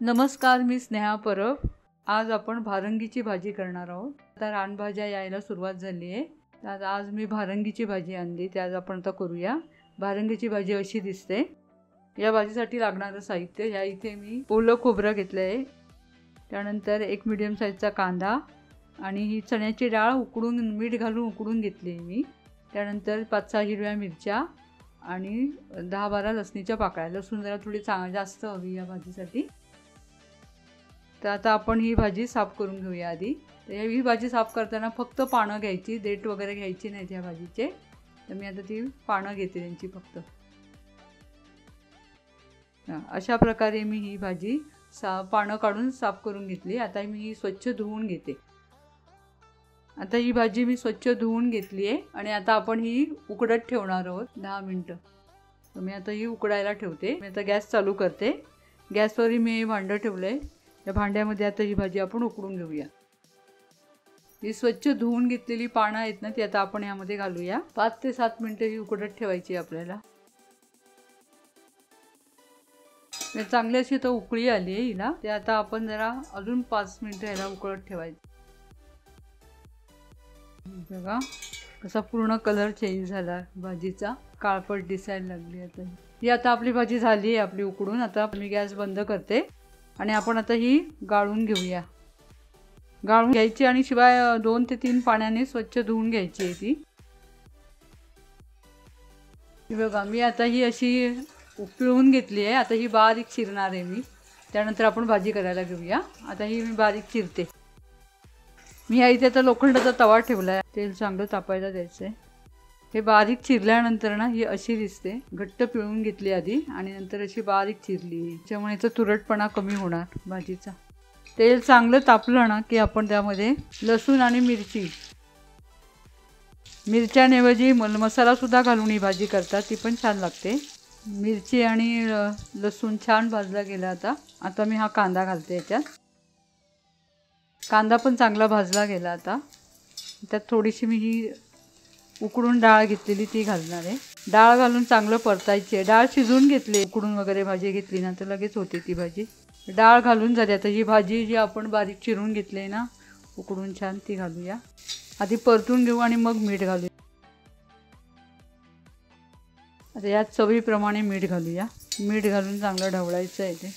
नमस्कार, मी स्नेहा परब। आज आपण भारंगीची भाजी करणार आहोत। आता रानभाज्या यायला सुरुवात झाली आहे, तर आज मी भारंगीची भाजी आणली, ते आज आपण आता करूया। भारंगीची भाजी अशी दिसते। या भाजीसाठी लागणारं साहित्य या इथे मी ओलं खोबरं घेतलं आहे, त्यानंतर एक मीडियम साईजचा कांदा आणि ही चण्याची डाळ उकडून मीठ घालून उकडून घेतली आहे मी। त्यानंतर 5-6 हिरव्या मिरच्या आणि 10-12 लसणीच्या पाकळ्या। लसूण जरा थोडी जास्त हवी या भाजीसाठी। तर आता आपण ही भाजी साफ करून घेऊया आधी। तर ही भाजी साफ करताना फक्त पानं घ्यायची, देठ वगैरे घ्यायची नाहीत या भाजीचे। तर मी आता ती पानं घेते त्यांची फक्त। अशा प्रकारे मी ही भाजी पानं काढून साफ करून घेतली। आता मी ही स्वच्छ धुवून घेते। आता ही भाजी मी स्वच्छ धुवून घेतली आहे आणि आता आपण ही उकडत ठेवणार आहोत 10 मिनिटं। तर मी आता ही उकडायला ठेवते। मी आता गॅस चालू करते। गॅसवर मी भांडं ठेवलंय। या भांड्यामध्ये आता ही भाजी आपण उकडून घेऊया। ही स्वच्छ धुवून घेतलेली पानं आहेत ना, ती आता आपण यामध्ये घालूया। 5 ते 7 मिनिटं ही उकडत ठेवायची आपल्याला। चांगली अशी तर उकळी आली आहे हिला। ते आता आपण जरा अजून 5 मिनिटं याला उकळत ठेवायचं। बघा कसा पूर्ण कलर चेंज झाला भाजीचा, काळपट दिसायला लागली। आता ही आता आपली भाजी झाली आहे आपली उकडून। आता मी गॅस बंद करते आणि आपण आता ही गाळून घेऊया। गाळून घ्यायची आणि शिवाय 2 ते 3 पाण्याने स्वच्छ धुवून घ्यायची आहे ती। बघा मी आता ही अशी पिळून घेतली आहे। आता ही बारीक चिरणार आहे मी, त्यानंतर आपण भाजी करायला घेऊया। आता ही मी बारीक चिरते। मी या इथे आता लोखंडाचा तवा ठेवला आहे, तेल चांगलं तापायला द्यायचं आहे। हे बारीक चिरल्यानंतर ना ही अशी दिसते। घट्ट पिळून घेतली आधी आणि नंतर अशी बारीक चिरली, त्यामुळे याचा तुरटपणा कमी होणार भाजीचा। तेल चांगलं तापलं ना की आपण त्यामध्ये लसूण आणि मिरच्यांऐवजी मसाला सुद्धा घालून ही भाजी करतात, ती पण छान लागते। मिरची आणि लसूण छान भाजला गेला। आता मी हा कांदा घालते याच्यात। कांदा पण चांगला भाजला गेला। आता त्यात थोडीशी मी ही उकडून डाळ घेतलेली ती घालणार आहे। डाळ घालून चांगलं परतायची आहे। डाळ शिजवून घेतली, उकडून वगैरे भाजी घेतली ना तर लगेच होते ती भाजी। डाळ घालून झाली। आता ही भाजी जी आपण बारीक चिरून घेतली आहे ना उकडून छान, ती घालूया। आधी परतून घेऊ आणि मग मीठ घालूया। आता यात चवीप्रमाणे मीठ घालूया। मीठ घालून चांगलं ढवळायचं आहे ते।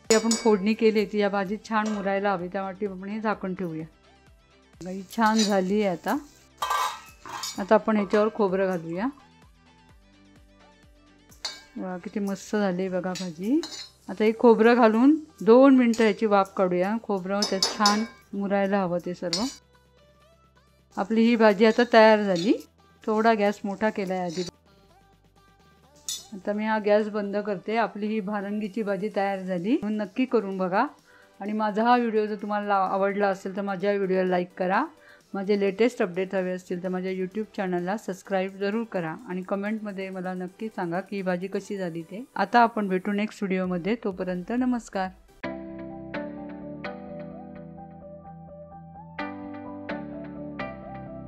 आपण फोडणी केली ती या भाजीत छान मुरायला हवी, त्यासाठी आपण हे झाकण ठेवूया। ही छान झाली आहे। आता आपण ह्याच्यावर खोबरं घालूया। बघा किती मस्त झाली बघा भाजी। आता हे खोबरं घालून 2 मिनिटं ह्याची वाफ काढूया। खोबरं त्यात छान मुरायला हवं ते सर्व। आपली ही भाजी आता तयार झाली। थोडा गॅस मोठा केला आहे आधी। आता मी हा गॅस बंद करते। आपली ही भारंगीची भाजी तयार झाली। नक्की करून बघा आणि माझा हा व्हिडिओ जर तुम्हाला आवडला असेल तर माझ्या व्हिडिओला लाईक करा। माझे लेटेस्ट अपडेट हवे असतील तर माझ्या यूट्यूब चॅनलला सबस्क्राईब जरूर करा आणि कमेंटमध्ये मला नक्की सांगा की ही भाजी कशी झाली ते। आता आपण भेटू नेक्स्ट व्हिडिओमध्ये। तोपर्यंत नमस्कार।